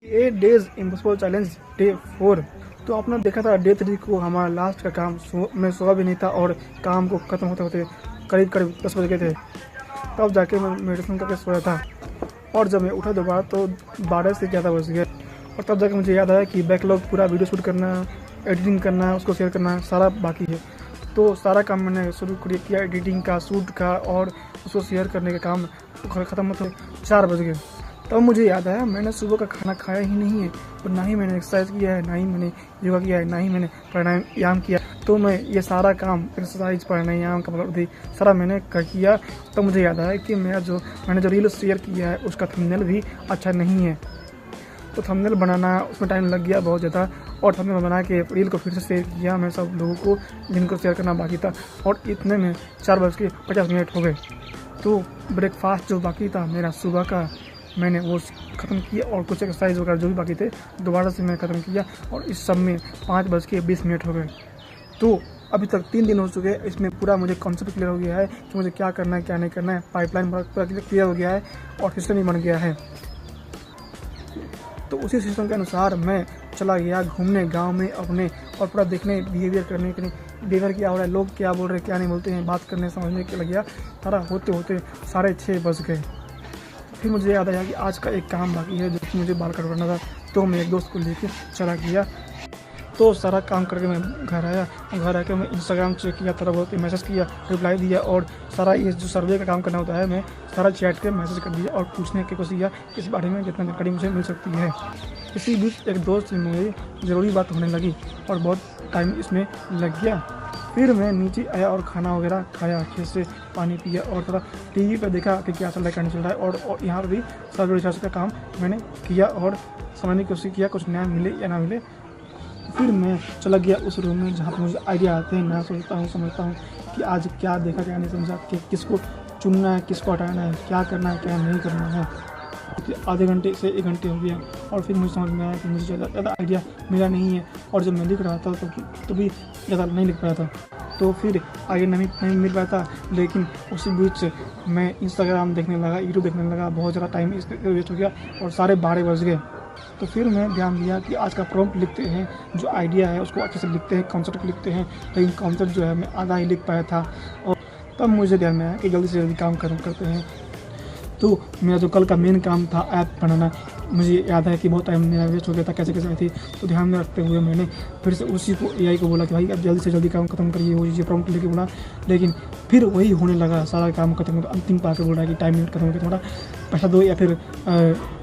8 days impossible challenge day 4। तो आपने देखा था डे 3 को हमारा लास्ट का काम मैं सोया भी नहीं था और काम को ख़त्म होते होते करीब 10 बज गए थे। तब जाके मैं मेडिसिन करके सोया था और जब मैं उठा दोबारा तो 12 से ज़्यादा बज गए। और तब जाके मुझे याद आया कि बैकलॉग पूरा वीडियो शूट करना, एडिटिंग करना, उसको शेयर करना सारा बाकी है। तो सारा काम मैंने शुरू किया, एडिटिंग का, शूट का और उसको शेयर करने का काम ख़त्म होते 4 बज गए। तब मुझे याद आया मैंने सुबह का खाना खाया ही नहीं है और ना ही मैंने एक्सरसाइज किया है, ना ही मैंने योगा किया है, ना ही मैंने प्राणायाम किया। तो मैं ये सारा काम एक्सरसाइज, प्राणायाम, कपालभाति सारा मैंने किया। तब मुझे याद आया कि मैंने जो रील शेयर किया है उसका थंबनेल भी अच्छा नहीं है। तो थंबनेल बनाना उसमें टाइम लग गया बहुत ज़्यादा और थंबनेल बना के रील को फिर से शेयर किया मैं सब लोगों को जिनको शेयर करना बाकी था। और इतने में 4:50 हो गए। तो ब्रेकफास्ट जो बाकी था मेरा सुबह का, मैंने वो ख़त्म किया और कुछ एक्सरसाइज वगैरह जो भी बाकी थे दोबारा से मैं ख़त्म किया और इस सब में 5:20 हो गए। तो अभी तक 3 दिन हो चुके हैं। इसमें पूरा मुझे कॉन्सेप्ट क्लियर हो गया है कि मुझे क्या करना है, क्या नहीं करना है। पाइपलाइन पूरा क्लियर हो गया है और सिस्टम भी बन गया है। तो उसी सिस्टम के अनुसार मैं चला गया घूमने गांव में अपने और पूरा देखने, बिहेवियर करने के लिए, बिहेवियर क्या हो रहा है, लोग क्या बोल रहे हैं, क्या नहीं बोलते हैं, बात करने समझने के लग गया। सारा होते होते 6:30 बज गए। फिर मुझे याद आया कि आज का एक काम बाकी है जो कि मुझे बाल कटवाना था। तो मैं एक दोस्त को लेके चला गया। तो सारा काम करके मैं घर आया और घर आकर मैं इंस्टाग्राम चेक किया, थोड़ा बहुत मैसेज किया, रिप्लाई दिया और सारा ये जो सर्वे का काम करना होता है मैं सारा चैट पे मैसेज कर दिया और पूछने की कोशिश किया इस बारे में जितना जानकारी मुझे मिल सकती है। इसी बीच एक दोस्त से मुझे ज़रूरी बात होने लगी और बहुत टाइम इसमें लग गया। फिर मैं नीचे आया और खाना वगैरह खाया, अच्छे से पानी पिया और थोड़ा टीवी पर देखा कि क्या चल रहा है, क्या नहीं चल रहा है। और यहाँ पर भी सर्वे रिसर्च का काम मैंने किया और समझने की कोशिश किया कुछ नया मिले या ना मिले। फिर मैं चला गया उस रूम में जहाँ पर मुझे आइडिया आते हैं। मैं सोचता हूँ, समझता हूँ कि आज क्या देखा, क्या नहीं समझा, कि किसको चुनना है, किसको हटाना है, क्या करना है, क्या नहीं करना है। आधे घंटे से 1 घंटे हो गया और फिर मुझे समझ में आया कि मुझे ज़्यादा आइडिया मिला नहीं है और जब मैं लिख रहा था तो भी ज़्यादा नहीं लिख पाया था। तो फिर आगे नहीं मिल पाया था। लेकिन उसी बीच मैं इंस्टाग्राम देखने लगा, यूट्यूब देखने लगा, बहुत ज़्यादा टाइम इस वेस्ट हो गया और 12:30 बज गए। तो फिर मैं ध्यान दिया कि आज का प्रॉम्प्ट लिखते हैं, जो आइडिया है उसको अच्छे से लिखते हैं, कॉन्सेप्ट लिखते हैं। लेकिन कॉन्सेप्ट जो है मैं आधा ही लिख पाया था और तब मुझे ध्यान में आया कि जल्दी से जल्दी काम खत्म करते हैं। तो मेरा जो कल का मेन काम था ऐप बनाना, मुझे याद है कि बहुत टाइम मेरा वेस्ट हो गया था, कैसे आई थी। तो ध्यान में रखते हुए मैंने फिर से उसी को एआई को बोला कि भाई अब जल्दी से जल्दी काम खत्म करिए, वो चीज़ें प्रॉम्प्ट लेके बोला। लेकिन फिर वही होने लगा, सारा काम खत्म होगा, अंतिम पा के बोल रहा है कि टाइम लिमिट खत्म हो गया, थोड़ा पैसा दो या फिर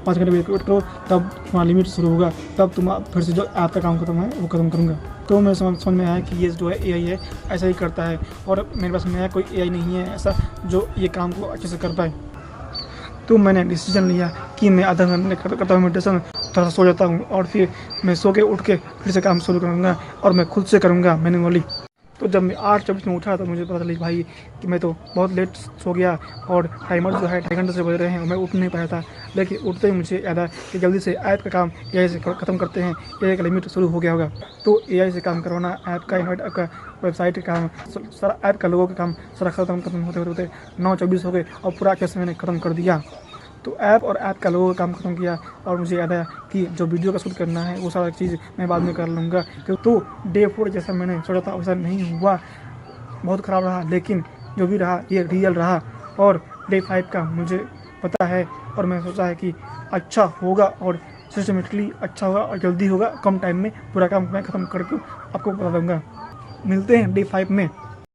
5 घंटे वेट करो, तब तुम्हारा लिमिट शुरू होगा, तब तुम फिर से जो ऐप का काम खत्म है वो खत्म करूँगा। तो मैं समझ में आया कि ये जो है एआई है ऐसा ही करता है और मेरे पास नया कोई एआई नहीं है ऐसा जो ये काम को अच्छे से कर पाए। तो मैंने डिसीजन लिया कि मैं आधा घंटे करता हूँ मेडिटेशन, थोड़ा सा सो जाता हूँ और फिर मैं सो के उठ के फिर से काम शुरू करूँगा और मैं खुद से करूँगा मैन्युअली। तो जब मैं 8:24 में उठा तो मुझे पता चली भाई कि मैं तो बहुत लेट सो गया और टाइमर जो है 2.5 घंटे से बज रहे हैं और मैं उठ नहीं पाया था। लेकिन उठते ही मुझे याद आया कि जल्दी से ऐप का काम एआई से ख़त्म करते हैं, एआई का लिमिट शुरू हो गया होगा। तो एआई से काम करवाना, ऐप का इन्वाइट, ऐप का वेबसाइट का काम, सारा ऐप का लोगों का काम सारा खत्म होते होते 9:24 हो गए और पूरा अच्छे से मैंने ख़त्म कर दिया। तो ऐप और ऐप का लोगों का काम खत्म किया और मुझे याद आया कि जो वीडियो का शूट करना है वो सारा चीज़ मैं बाद में कर लूँगा। तो डे 4 जैसा मैंने सोचा था वैसा नहीं हुआ, बहुत ख़राब रहा। लेकिन जो भी रहा ये रियल रहा और डे 5 का मुझे पता है और मैं सोचा है कि अच्छा होगा और सिस्टमेटिकली अच्छा होगा और जल्दी होगा, कम टाइम में पूरा काम मैं ख़त्म करके आपको बता दूँगा। मिलते हैं डे 5 में।